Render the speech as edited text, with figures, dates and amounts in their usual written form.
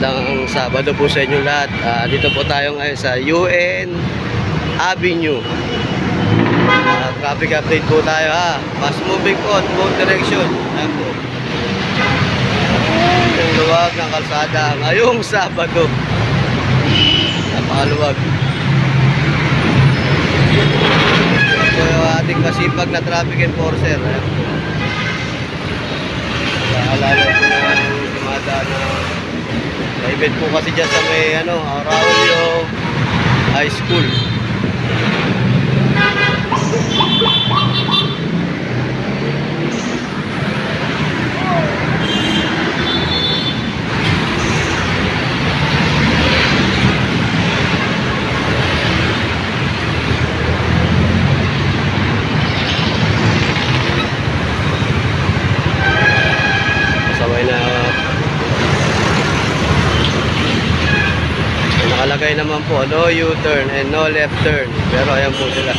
Magandang Sabado po sa inyo lahat. Dito po tayo ngayon sa UN Avenue. Traffic update po tayo ha. Fast moving po, both direction. Ayan po. Yung luwag ng kalsada ngayong Sabado. Napakaluwag. Ito yung ating masipag na traffic enforcer. Ayan po. Naalala ko na dumadaan na na-event po kasi dyan sa may Araulio High School. Sabay na nakalagay naman po no U-turn and no left turn, pero ayan po sila.